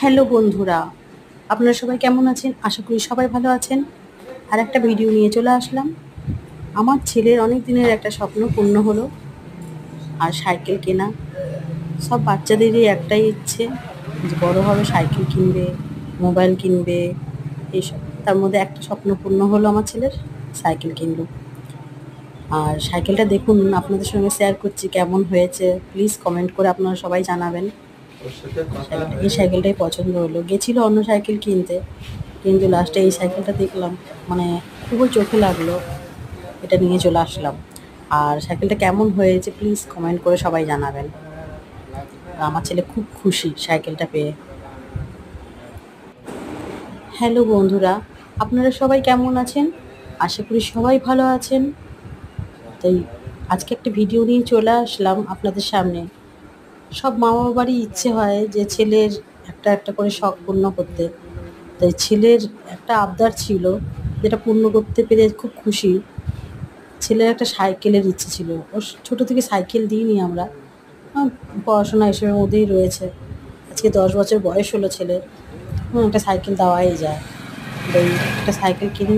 Hello বন্ধুরা, আপনারা সবাই কেমন আছেন? আশা করি সবাই ভালো আছেন। আর একটা ভিডিও নিয়ে চলে আসলাম। আমার ছেলের অনেক দিনের একটা স্বপ্ন পূর্ণ হলো, আর সাইকেল কেনা। সব বাচ্চাদেরই একটাই ইচ্ছে যে বড় হবে সাইকেল কিনবে, মোবাইল কিনবে, এইসব। তার মধ্যে একটা স্বপ্ন পূর্ণ হলো আমার ছেলের, সাইকেল কিনলো। আর সাইকেলটা দেখুন, আপনাদের সঙ্গে শেয়ার করছি কেমন হয়েছে। প্লিজ কমেন্ট করে আপনারা সবাই জানাবেন। এই সাইকেলটাই পছন্দ হলো। গেছিল অন্য সাইকেল কিনতে, কিন্তু লাস্টে এই সাইকেলটা দেখলাম, মানে খুবই চোখে লাগলো, এটা নিয়ে চলে আসলাম। আর সাইকেলটা কেমন হয়েছে প্লিজ কমেন্ট করে সবাই জানাবেন। আর আমার ছেলে খুব খুশি সাইকেলটা পেয়ে। হ্যালো বন্ধুরা, আপনারা সবাই কেমন আছেন? আশা করি সবাই ভালো আছেন। তাই আজকে একটা ভিডিও নিয়ে চলে আসলাম আপনাদের সামনে। সব মা বাবারই ইচ্ছে হয় যে ছেলের একটা একটা করে শখ পূর্ণ করতে। তাই ছেলের একটা আবদার ছিল, যেটা পূর্ণ করতে পেরে খুব খুশি। ছেলের একটা সাইকেলের ইচ্ছে ছিল। ওর ছোটো থেকে সাইকেল দিইনি আমরা, পড়াশোনা এসবের মধ্যেই রয়েছে। আজকে 10 বছর বয়স হলো ছেলের, একটা সাইকেল দেওয়াই যায়। তাই একটা সাইকেল কিনে